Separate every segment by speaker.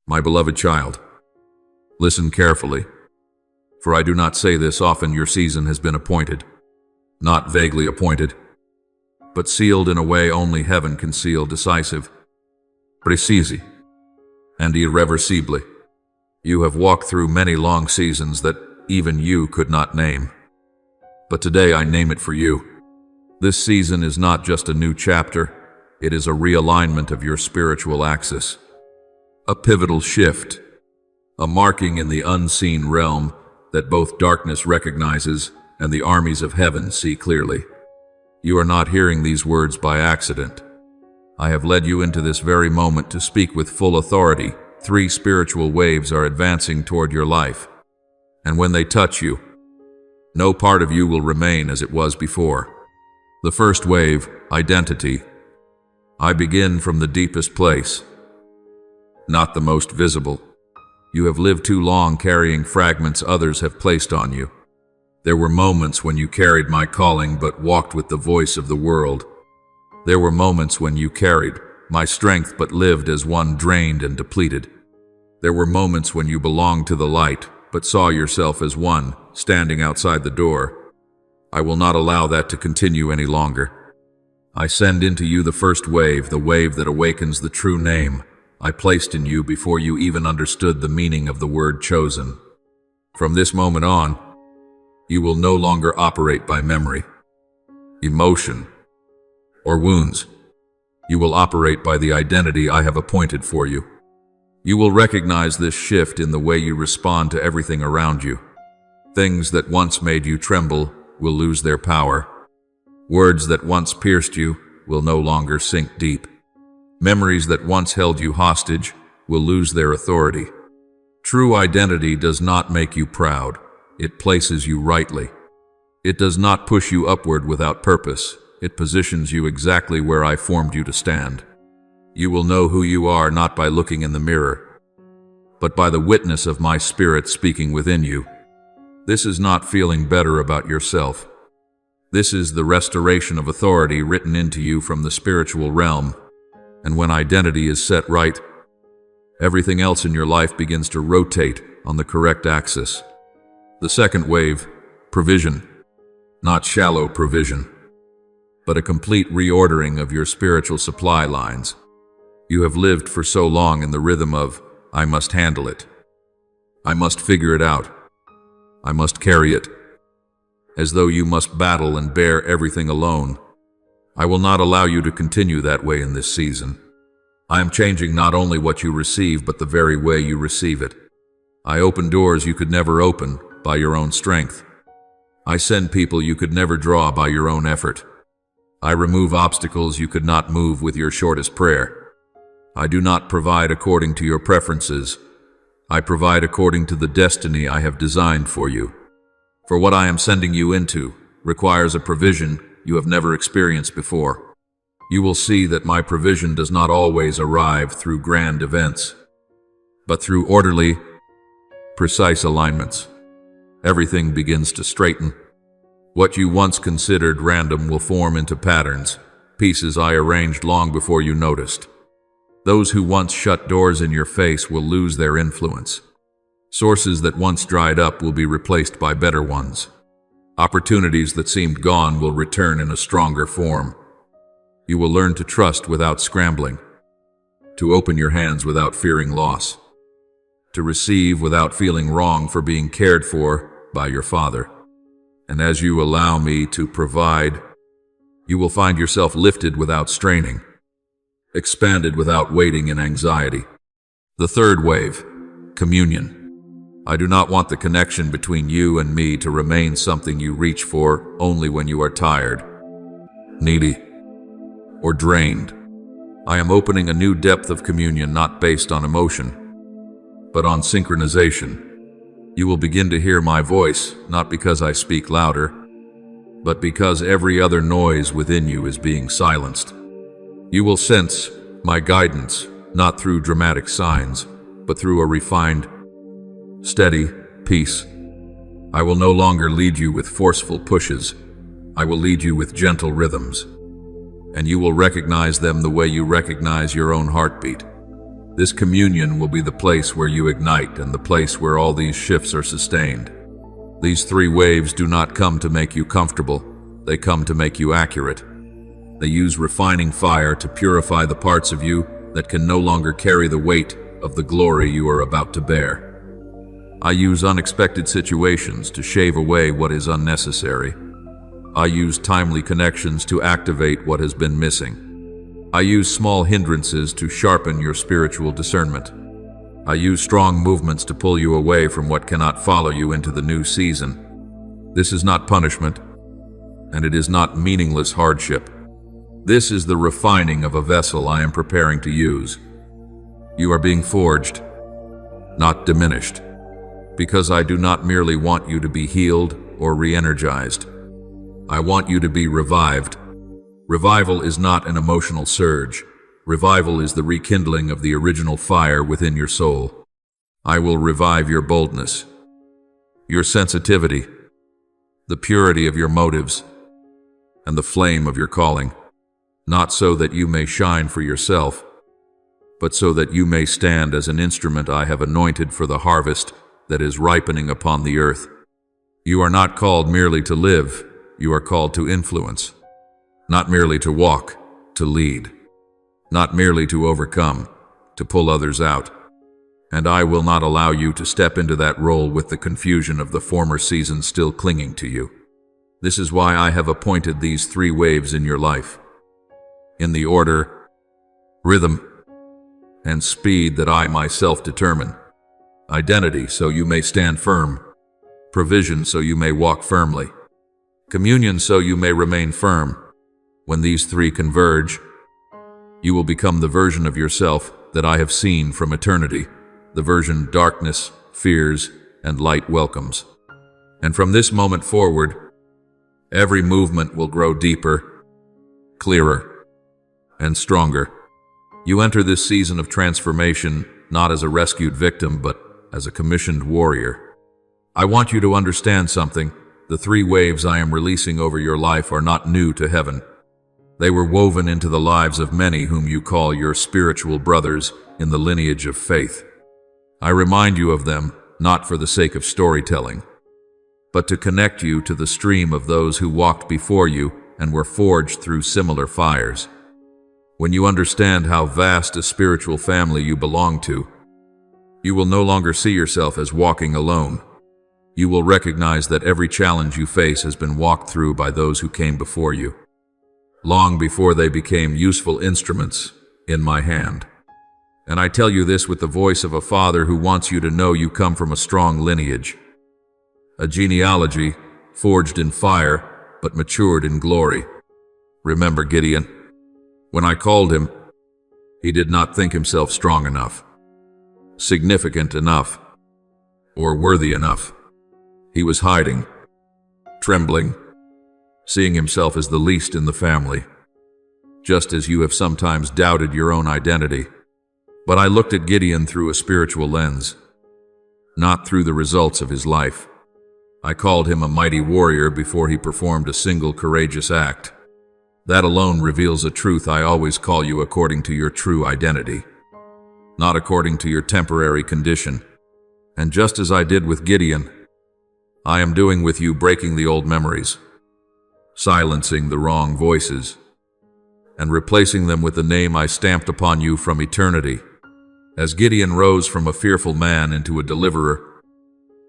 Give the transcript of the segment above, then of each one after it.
Speaker 1: My beloved child, listen carefully, for I do not say this often. Your season has been appointed, not vaguely appointed, but sealed in a way only heaven can seal, decisive, precisi, and irreversibly. You have walked through many long seasons that even you could not name, but today I name it for you. This season is not just a new chapter, it is a realignment of your spiritual axis, a pivotal shift, a marking in the unseen realm that both darkness recognizes and the armies of heaven see clearly. You are not hearing these words by accident. I have led you into this very moment to speak with full authority. 3 spiritual waves are advancing toward your life, and when they touch you, no part of you will remain as it was before. The first wave, identity. I begin from the deepest place, not the most visible. You have lived too long carrying fragments others have placed on you. There were moments when you carried my calling but walked with the voice of the world. There were moments when you carried my strength but lived as one drained and depleted. There were moments when you belonged to the light but saw yourself as one standing outside the door. I will not allow that to continue any longer. I send into you the first wave, the wave that awakens the true name I placed in you before you even understood the meaning of the word chosen. From this moment on, you will no longer operate by memory, emotion, or wounds. You will operate by the identity I have appointed for you. You will recognize this shift in the way you respond to everything around you. Things that once made you tremble will lose their power. Words that once pierced you will no longer sink deep. Memories that once held you hostage will lose their authority. True identity does not make you proud. It places you rightly. It does not push you upward without purpose. It positions you exactly where I formed you to stand. You will know who you are not by looking in the mirror, but by the witness of my spirit speaking within you. This is not feeling better about yourself. This is the restoration of authority written into you from the spiritual realm. And when identity is set right, everything else in your life begins to rotate on the correct axis. The second wave, provision. Not shallow provision, but a complete reordering of your spiritual supply lines. You have lived for so long in the rhythm of, I must handle it. I must figure it out. I must carry it. As though you must battle and bear everything alone. I will not allow you to continue that way in this season. I am changing not only what you receive, but the very way you receive it. I open doors you could never open by your own strength. I send people you could never draw by your own effort. I remove obstacles you could not move with your shortest prayer. I do not provide according to your preferences. I provide according to the destiny I have designed for you. For what I am sending you into requires a provision you have never experienced before. You will see that my provision does not always arrive through grand events, but through orderly, precise alignments. Everything begins to straighten. What you once considered random will form into patterns, pieces I arranged long before you noticed. Those who once shut doors in your face will lose their influence. Sources that once dried up will be replaced by better ones. Opportunities that seemed gone will return in a stronger form. You will learn to trust without scrambling, to open your hands without fearing loss, to receive without feeling wrong for being cared for by your Father. And as you allow me to provide, you will find yourself lifted without straining, expanded without waiting in anxiety. The third wave, communion. I do not want the connection between you and me to remain something you reach for only when you are tired, needy, or drained. I am opening a new depth of communion not based on emotion, but on synchronization. You will begin to hear my voice, not because I speak louder, but because every other noise within you is being silenced. You will sense my guidance, not through dramatic signs, but through a refined, steady peace. I will no longer lead you with forceful pushes. I will lead you with gentle rhythms, and you will recognize them the way you recognize your own heartbeat. This communion will be the place where you ignite and the place where all these shifts are sustained. These three waves do not come to make you comfortable, they come to make you accurate. They use refining fire to purify the parts of you that can no longer carry the weight of the glory you are about to bear. I use unexpected situations to shave away what is unnecessary. I use timely connections to activate what has been missing. I use small hindrances to sharpen your spiritual discernment. I use strong movements to pull you away from what cannot follow you into the new season. This is not punishment, and it is not meaningless hardship. This is the refining of a vessel I am preparing to use. You are being forged, not diminished, because I do not merely want you to be healed or re-energized. I want you to be revived. Revival is not an emotional surge. Revival is the rekindling of the original fire within your soul. I will revive your boldness, your sensitivity, the purity of your motives, and the flame of your calling. Not so that you may shine for yourself, but so that you may stand as an instrument I have anointed for the harvest that is ripening upon the earth. You are not called merely to live, you are called to influence. Not merely to walk, to lead. Not merely to overcome, to pull others out. And I will not allow you to step into that role with the confusion of the former season still clinging to you. This is why I have appointed these three waves in your life. In the order, rhythm, and speed that I myself determine. Identity, so you may stand firm. Provision, so you may walk firmly. Communion, so you may remain firm. When these three converge, you will become the version of yourself that I have seen from eternity, the version darkness, fears, and light welcomes. And from this moment forward, every movement will grow deeper, clearer, and stronger. You enter this season of transformation not as a rescued victim, but as a commissioned warrior. I want you to understand something. The three waves I am releasing over your life are not new to heaven. They were woven into the lives of many whom you call your spiritual brothers in the lineage of faith. I remind you of them, not for the sake of storytelling, but to connect you to the stream of those who walked before you and were forged through similar fires. When you understand how vast a spiritual family you belong to, you will no longer see yourself as walking alone. You will recognize that every challenge you face has been walked through by those who came before you, long before they became useful instruments in my hand. And I tell you this with the voice of a father who wants you to know you come from a strong lineage, a genealogy forged in fire but matured in glory. Remember Gideon? When I called him, he did not think himself strong enough, significant enough, or worthy enough. He was hiding, trembling, seeing himself as the least in the family, just as you have sometimes doubted your own identity. But I looked at Gideon through a spiritual lens, not through the results of his life. I called him a mighty warrior before he performed a single courageous act. That alone reveals a truth. I always call you according to your true identity, not according to your temporary condition. And just as I did with Gideon, I am doing with you, breaking the old memories, silencing the wrong voices, and replacing them with the name I stamped upon you from eternity. As Gideon rose from a fearful man into a deliverer,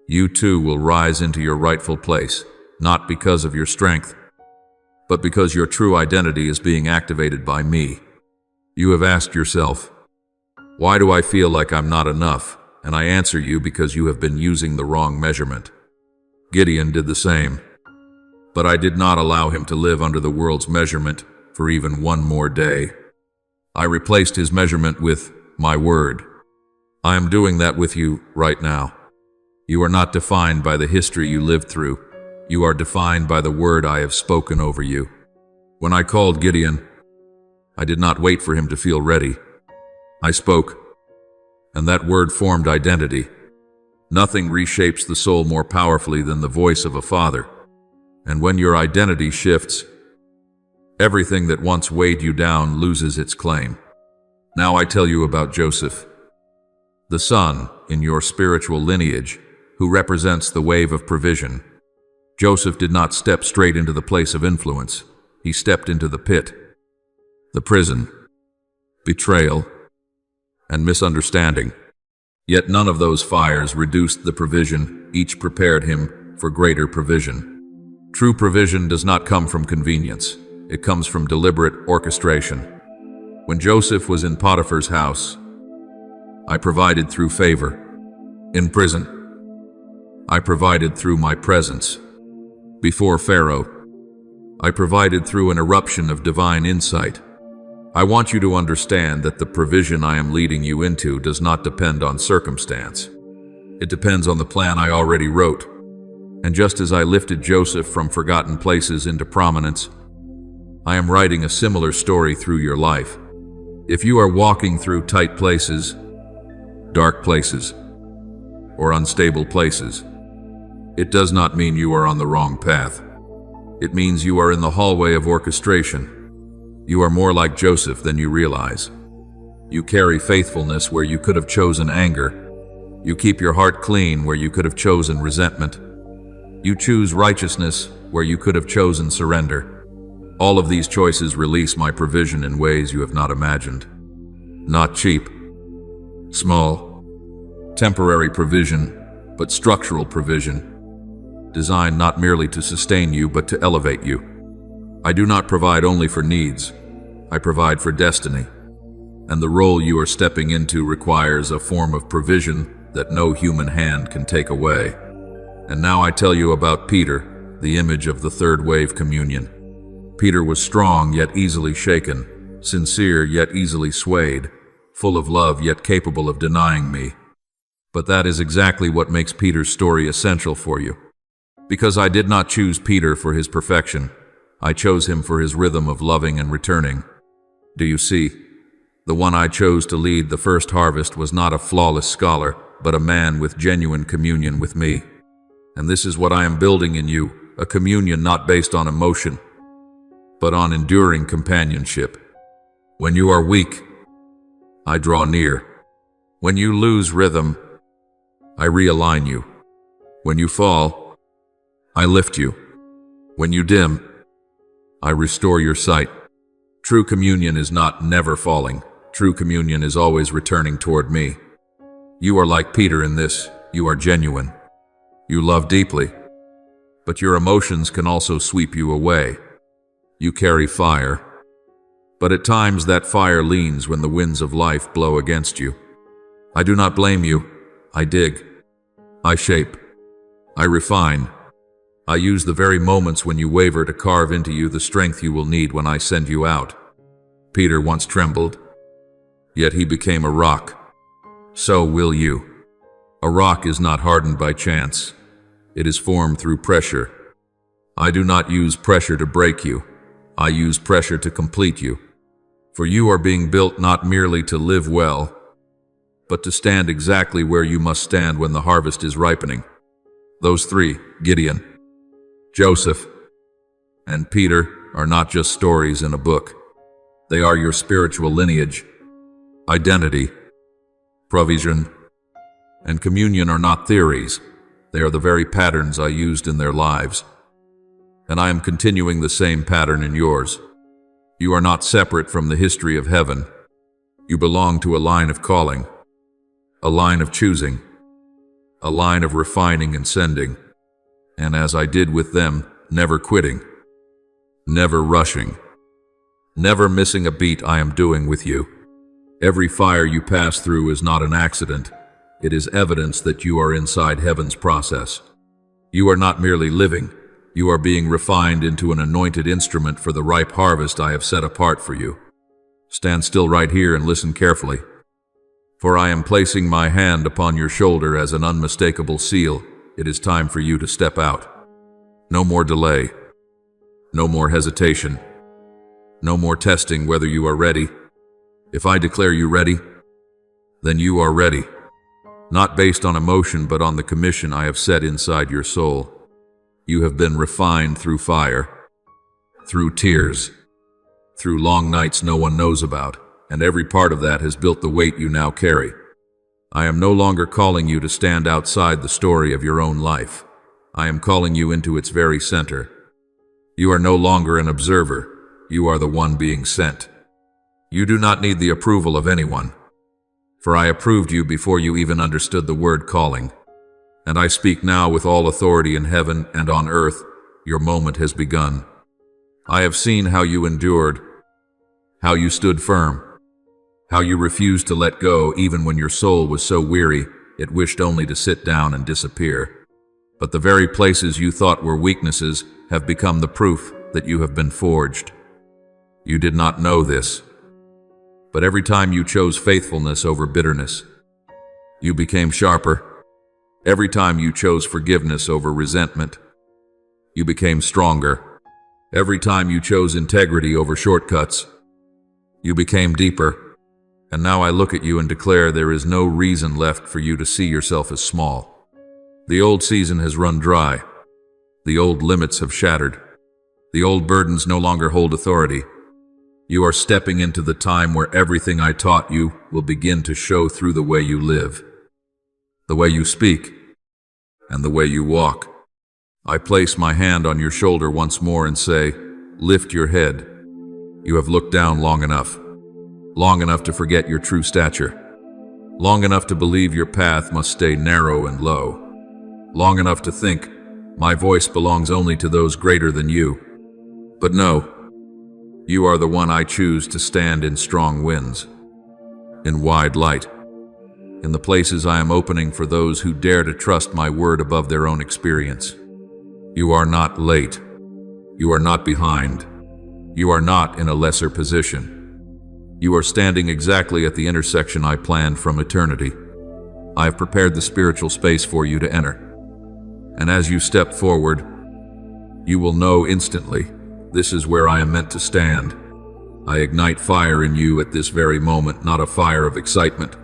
Speaker 1: you too will rise into your rightful place, not because of your strength, but because your true identity is being activated by me. You have asked yourself, why do I feel like I'm not enough? And I answer you, because you have been using the wrong measurement. Gideon did the same, but I did not allow him to live under the world's measurement for even one more day. I replaced his measurement with my word. I am doing that with you right now. You are not defined by the history you lived through. You are defined by the word I have spoken over you. When I called Gideon, I did not wait for him to feel ready. I spoke, and that word formed identity. Nothing reshapes the soul more powerfully than the voice of a father. And when your identity shifts, everything that once weighed you down loses its claim. Now I tell you about Joseph, The Son, in your spiritual lineage, who represents the wave of provision. Joseph did not step straight into the place of influence. He stepped into the pit, the prison, betrayal, and misunderstanding. Yet none of those fires reduced the provision. Each prepared him for greater provision. True provision does not come from convenience. It comes from deliberate orchestration. When Joseph was in Potiphar's house, I provided through favor. In prison, I provided through my presence. Before Pharaoh, I provided through an eruption of divine insight. I want you to understand that the provision I am leading you into does not depend on circumstance. It depends on the plan I already wrote. And just as I lifted Joseph from forgotten places into prominence, I am writing a similar story through your life. If you are walking through tight places, dark places, or unstable places, it does not mean you are on the wrong path. It means you are in the hallway of orchestration. You are more like Joseph than you realize. You carry faithfulness where you could have chosen anger. You keep your heart clean where you could have chosen resentment. You choose righteousness where you could have chosen surrender. All of these choices release my provision in ways you have not imagined. Not cheap, small, temporary provision, but structural provision, designed not merely to sustain you, but to elevate you. I do not provide only for needs. I provide for destiny. And the role you are stepping into requires a form of provision that no human hand can take away. And now I tell you about Peter, the image of the third wave communion. Peter was strong yet easily shaken, sincere yet easily swayed, full of love yet capable of denying me. But that is exactly what makes Peter's story essential for you. Because I did not choose Peter for his perfection, I chose him for his rhythm of loving and returning. Do you see? The one I chose to lead the first harvest was not a flawless scholar, but a man with genuine communion with me. And this is what I am building in you, a communion not based on emotion, but on enduring companionship. When you are weak, I draw near. When you lose rhythm, I realign you. When you fall, I lift you. When you dim, I restore your sight. True communion is not never falling. True communion is always returning toward me. You are like Peter in this. You are genuine. You love deeply, but your emotions can also sweep you away. You carry fire, but at times that fire leans when the winds of life blow against you. I do not blame you. I dig. I shape. I refine. I use the very moments when you waver to carve into you the strength you will need when I send you out. Peter once trembled, yet he became a rock. So will you. A rock is not hardened by chance. It is formed through pressure. I do not use pressure to break you. I use pressure to complete you. For you are being built not merely to live well, but to stand exactly where you must stand when the harvest is ripening. Those three, Gideon, Joseph, and Peter, are not just stories in a book. They are your spiritual lineage. Identity, provision, and communion are not theories. They are the very patterns I used in their lives. And I am continuing the same pattern in yours. You are not separate from the history of heaven. You belong to a line of calling, a line of choosing, a line of refining and sending. And as I did with them, never quitting, never rushing, never missing a beat, I am doing with you. Every fire you pass through is not an accident. It is evidence that you are inside heaven's process. You are not merely living. You are being refined into an anointed instrument for the ripe harvest I have set apart for you. Stand still right here and listen carefully. For I am placing my hand upon your shoulder as an unmistakable seal. It is time for you to step out. No more delay. No more hesitation. No more testing whether you are ready. If I declare you ready, then you are ready. Not based on emotion, but on the commission I have set inside your soul. You have been refined through fire, through tears, through long nights no one knows about, and every part of that has built the weight you now carry. I am no longer calling you to stand outside the story of your own life. I am calling you into its very center. You are no longer an observer. You are the one being sent. You do not need the approval of anyone, for I approved you before you even understood the word calling. And I speak now with all authority in heaven and on earth. Your moment has begun. I have seen how you endured, how you stood firm, how you refused to let go even when your soul was so weary it wished only to sit down and disappear. But the very places you thought were weaknesses have become the proof that you have been forged. You did not know this, but every time you chose faithfulness over bitterness, you became sharper. Every time you chose forgiveness over resentment, you became stronger. Every time you chose integrity over shortcuts, you became deeper. And now I look at you and declare there is no reason left for you to see yourself as small. The old season has run dry. The old limits have shattered. The old burdens no longer hold authority. You are stepping into the time where everything I taught you will begin to show through the way you live, the way you speak, and the way you walk. I place my hand on your shoulder once more and say, lift your head. You have looked down long enough to forget your true stature, long enough to believe your path must stay narrow and low, long enough to think, my voice belongs only to those greater than you. But no, you are the one I choose to stand in strong winds, in wide light, in the places I am opening for those who dare to trust my word above their own experience. You are not late. You are not behind. You are not in a lesser position. You are standing exactly at the intersection I planned from eternity. I have prepared the spiritual space for you to enter. And as you step forward, you will know instantly, this is where I am meant to stand. I ignite fire in you at this very moment, not a fire of excitement,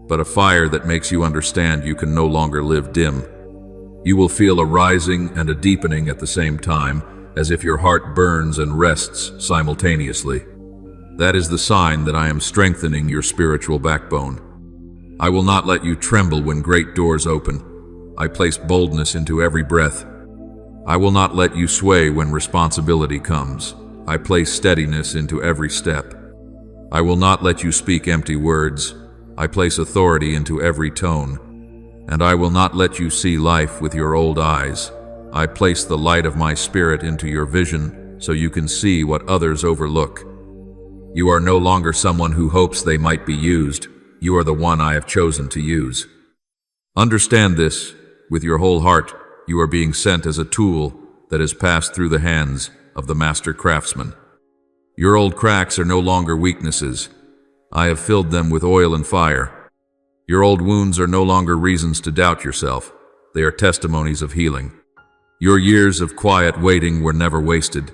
Speaker 1: but a fire that makes you understand you can no longer live dim. You will feel a rising and a deepening at the same time, as if your heart burns and rests simultaneously. That is the sign that I am strengthening your spiritual backbone. I will not let you tremble when great doors open. I place boldness into every breath. I will not let you sway when responsibility comes. I place steadiness into every step. I will not let you speak empty words. I place authority into every tone. And I will not let you see life with your old eyes. I place the light of my spirit into your vision so you can see what others overlook. You are no longer someone who hopes they might be used. You are the one I have chosen to use. Understand this with your whole heart. You are being sent as a tool that has passed through the hands of the master craftsman. Your old cracks are no longer weaknesses. I have filled them with oil and fire. Your old wounds are no longer reasons to doubt yourself. They are testimonies of healing. Your years of quiet waiting were never wasted.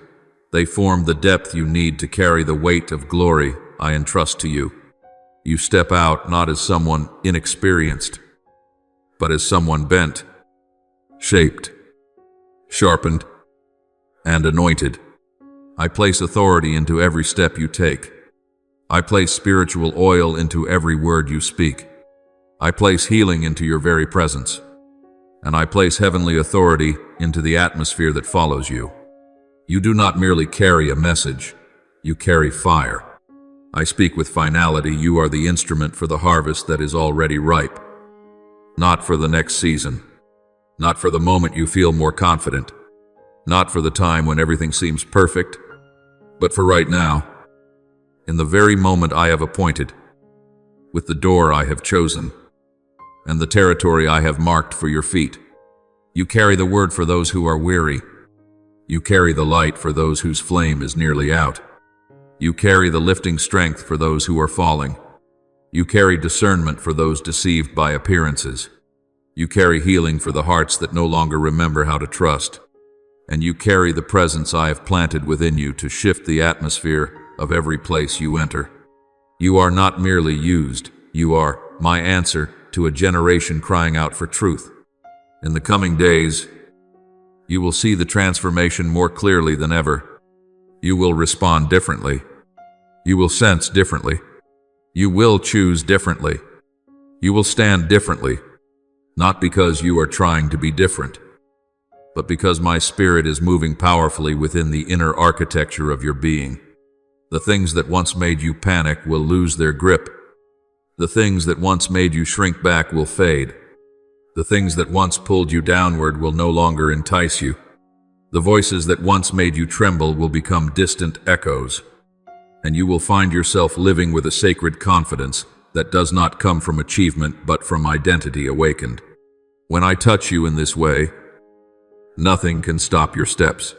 Speaker 1: They form the depth you need to carry the weight of glory I entrust to you. You step out not as someone inexperienced, but as someone bent, shaped, sharpened, and anointed. I place authority into every step you take. I place spiritual oil into every word you speak. I place healing into your very presence. And I place heavenly authority into the atmosphere that follows you. You do not merely carry a message, you carry fire. I speak with finality. You are the instrument for the harvest that is already ripe. Not for the next season. Not for the moment you feel more confident. Not for the time when everything seems perfect. But for right now. In the very moment I have appointed. With the door I have chosen. And the territory I have marked for your feet. You carry the word for those who are weary. You carry the light for those whose flame is nearly out. You carry the lifting strength for those who are falling. You carry discernment for those deceived by appearances. You carry healing for the hearts that no longer remember how to trust. And you carry the presence I have planted within you to shift the atmosphere of every place you enter. You are not merely used. You are my answer to a generation crying out for truth. In the coming days, you will see the transformation more clearly than ever. You will respond differently. You will sense differently. You will choose differently. You will stand differently, not because you are trying to be different, but because my spirit is moving powerfully within the inner architecture of your being. The things that once made you panic will lose their grip. The things that once made you shrink back will fade. The things that once pulled you downward will no longer entice you. The voices that once made you tremble will become distant echoes, and you will find yourself living with a sacred confidence that does not come from achievement but from identity awakened. When I touch you in this way, nothing can stop your steps.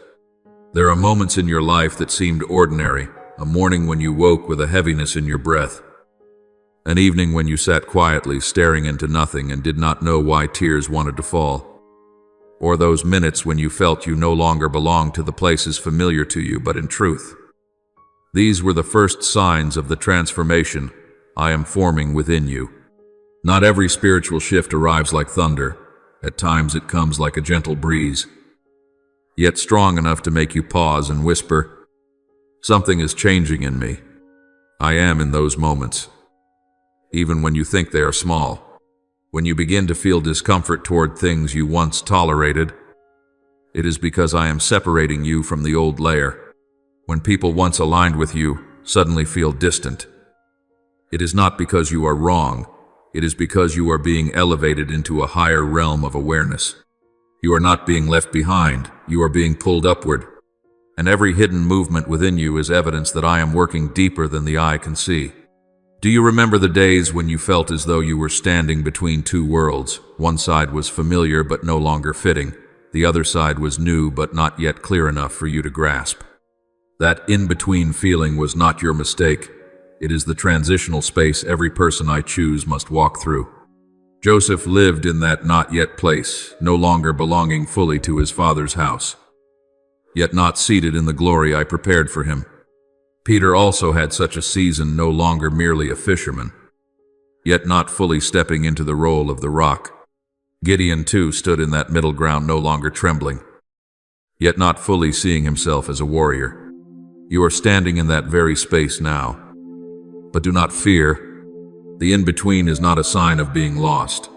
Speaker 1: There are moments in your life that seemed ordinary, a morning when you woke with a heaviness in your breath, an evening when you sat quietly staring into nothing and did not know why tears wanted to fall, or those minutes when you felt you no longer belonged to the places familiar to you, but in truth. These were the first signs of the transformation I am forming within you. Not every spiritual shift arrives like thunder. At times it comes like a gentle breeze, yet strong enough to make you pause and whisper, "Something is changing in me." I am in those moments. Even when you think they are small, when you begin to feel discomfort toward things you once tolerated, it is because I am separating you from the old layer. When people once aligned with you suddenly feel distant, it is not because you are wrong. It is because you are being elevated into a higher realm of awareness. You are not being left behind, you are being pulled upward. And every hidden movement within you is evidence that I am working deeper than the eye can see. Do you remember the days when you felt as though you were standing between two worlds? One side was familiar but no longer fitting. The other side was new but not yet clear enough for you to grasp. That in-between feeling was not your mistake. It is the transitional space every person I choose must walk through. Joseph lived in that not yet place, no longer belonging fully to his father's house, yet not seated in the glory I prepared for him. Peter also had such a season, no longer merely a fisherman, yet not fully stepping into the role of the rock. Gideon too stood in that middle ground, no longer trembling, yet not fully seeing himself as a warrior. You are standing in that very space now. But do not fear. The in-between is not a sign of being lost.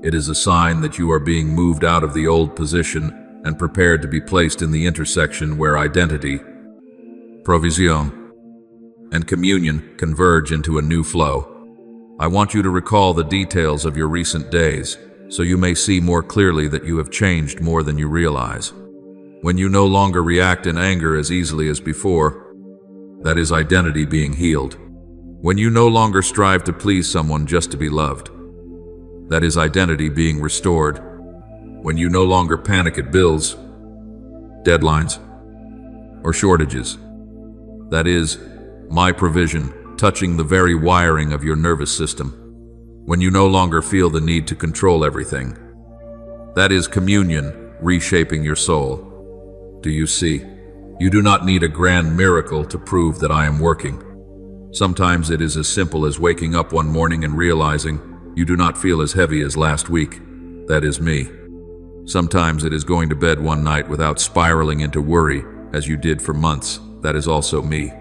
Speaker 1: It is a sign that you are being moved out of the old position and prepared to be placed in the intersection where identity, provision, and communion converge into a new flow. I want you to recall the details of your recent days, so you may see more clearly that you have changed more than you realize. When you no longer react in anger as easily as before, that is identity being healed. When you no longer strive to please someone just to be loved, that is identity being restored. When you no longer panic at bills, deadlines, or shortages, that is my provision touching the very wiring of your nervous system. When you no longer feel the need to control everything, that is communion reshaping your soul. Do you see? You do not need a grand miracle to prove that I am working. Sometimes it is as simple as waking up one morning and realizing you do not feel as heavy as last week. That is me. Sometimes it is going to bed one night without spiraling into worry as you did for months. That is also me.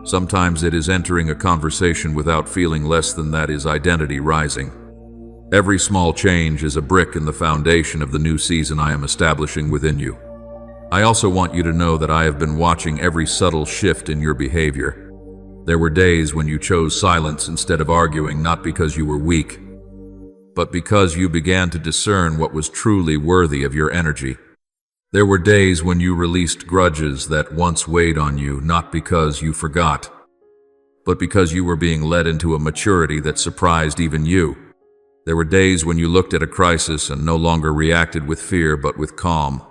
Speaker 1: Sometimes it is entering a conversation without feeling less than. That is identity rising. Every small change is a brick in the foundation of the new season I am establishing within you. I also want you to know that I have been watching every subtle shift in your behavior. There were days when you chose silence instead of arguing, not because you were weak, but because you began to discern what was truly worthy of your energy. There were days when you released grudges that once weighed on you, not because you forgot, but because you were being led into a maturity that surprised even you. There were days when you looked at a crisis and no longer reacted with fear, but with calm,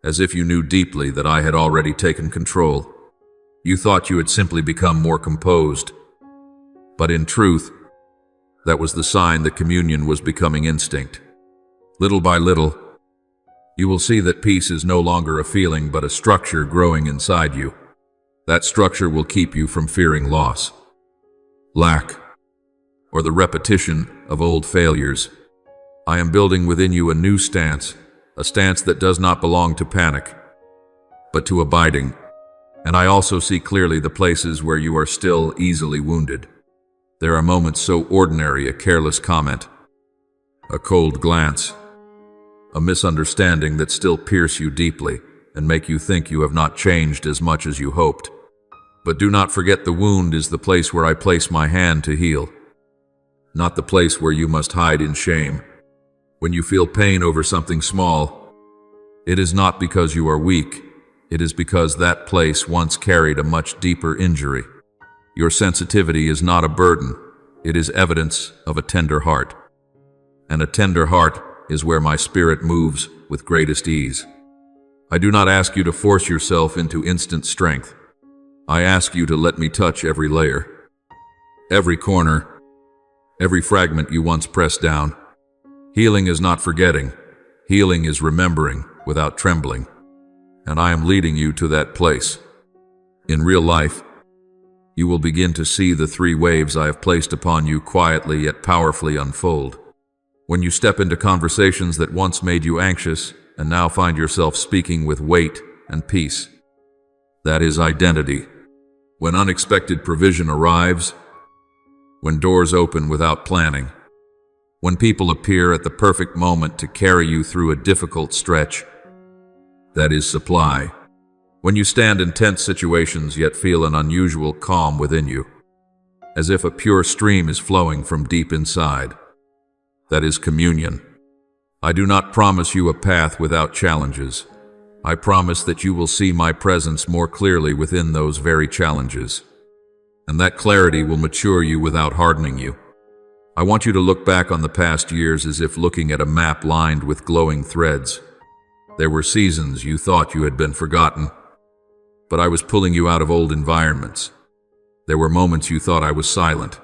Speaker 1: as if you knew deeply that I had already taken control. You thought you had simply become more composed, but in truth, that was the sign that communion was becoming instinct. Little by little, you will see that peace is no longer a feeling but a structure growing inside you. That structure will keep you from fearing loss, lack, or the repetition of old failures. I am building within you a new stance, a stance that does not belong to panic, but to abiding. And I also see clearly the places where you are still easily wounded. There are moments so ordinary, a careless comment, a cold glance, a misunderstanding that still pierce you deeply and make you think you have not changed as much as you hoped. But do not forget, the wound is the place where I place my hand to heal, not the place where you must hide in shame. When you feel pain over something small, it is not because you are weak. It is because that place once carried a much deeper injury. Your sensitivity is not a burden. It is evidence of a tender heart. And a tender heart is where my spirit moves with greatest ease. I do not ask you to force yourself into instant strength. I ask you to let me touch every layer, every corner, every fragment you once pressed down. Healing is not forgetting. Healing is remembering without trembling. And I am leading you to that place. In real life, you will begin to see the 3 waves I have placed upon you quietly yet powerfully unfold. When you step into conversations that once made you anxious and now find yourself speaking with weight and peace. That is identity. When unexpected provision arrives, when doors open without planning, when people appear at the perfect moment to carry you through a difficult stretch, that is supply. When you stand in tense situations yet feel an unusual calm within you, as if a pure stream is flowing from deep inside, that is communion. I do not promise you a path without challenges. I promise that you will see my presence more clearly within those very challenges, and that clarity will mature you without hardening you. I want you to look back on the past years as if looking at a map lined with glowing threads. There were seasons you thought you had been forgotten, but I was pulling you out of old environments. There were moments you thought I was silent,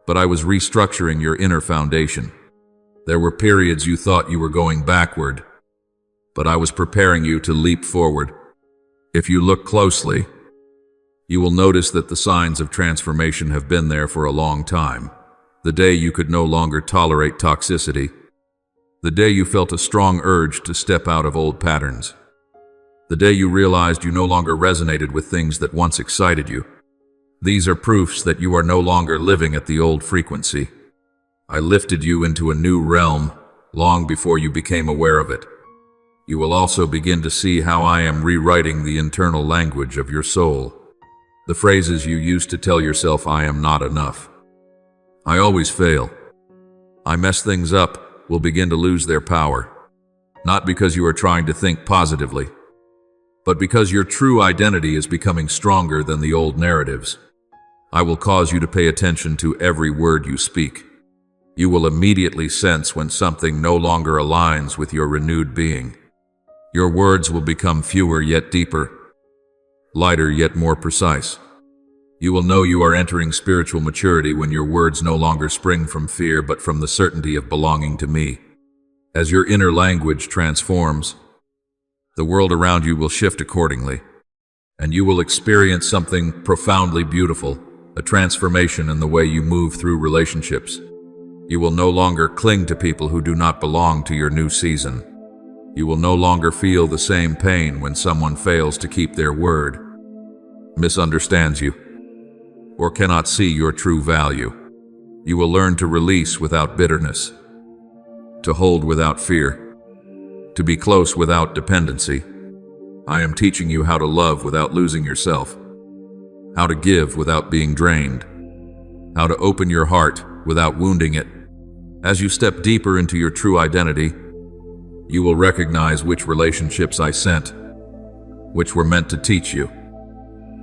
Speaker 1: but I was restructuring your inner foundation. There were periods you thought you were going backward, but I was preparing you to leap forward. If you look closely, you will notice that the signs of transformation have been there for a long time. The day you could no longer tolerate toxicity. The day you felt a strong urge to step out of old patterns. The day you realized you no longer resonated with things that once excited you. These are proofs that you are no longer living at the old frequency. I lifted you into a new realm long before you became aware of it. You will also begin to see how I am rewriting the internal language of your soul. The phrases you used to tell yourself, I am not enough. I always fail. I mess things up, will begin to lose their power. Not because you are trying to think positively, but because your true identity is becoming stronger than the old narratives. I will cause you to pay attention to every word you speak. You will immediately sense when something no longer aligns with your renewed being. Your words will become fewer yet deeper, lighter yet more precise. You will know you are entering spiritual maturity when your words no longer spring from fear but from the certainty of belonging to me. As your inner language transforms, the world around you will shift accordingly, and you will experience something profoundly beautiful, a transformation in the way you move through relationships. You will no longer cling to people who do not belong to your new season. You will no longer feel the same pain when someone fails to keep their word, misunderstands you, or cannot see your true value. You will learn to release without bitterness, to hold without fear, to be close without dependency. I am teaching you how to love without losing yourself, how to give without being drained, how to open your heart without wounding it. As you step deeper into your true identity, you will recognize which relationships I sent, which were meant to teach you,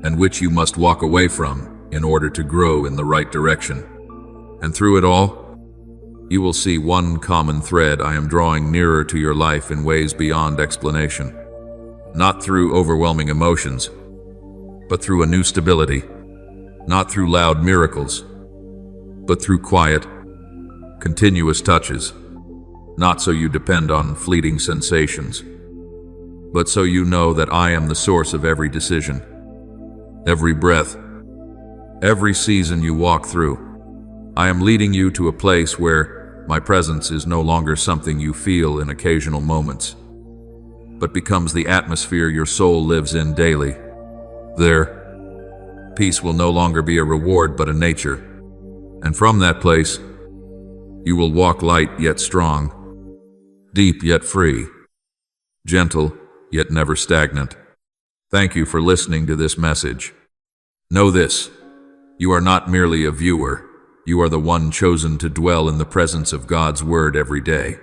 Speaker 1: and which you must walk away from in order to grow in the right direction. And through it all, you will see one common thread. I am drawing nearer to your life in ways beyond explanation. Not through overwhelming emotions, but through a new stability. Not through loud miracles, but through quiet, continuous touches. Not so you depend on fleeting sensations, but so you know that I am the source of every decision, every breath, every season you walk through. I am leading you to a place where my presence is no longer something you feel in occasional moments, but becomes the atmosphere your soul lives in daily. There, peace will no longer be a reward but a nature. And from that place, you will walk light yet strong, deep yet free, gentle yet never stagnant. Thank you for listening to this message. Know this, you are not merely a viewer, you are the one chosen to dwell in the presence of God's Word every day.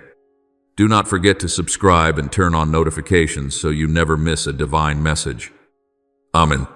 Speaker 1: Do not forget to subscribe and turn on notifications so you never miss a divine message. Amen.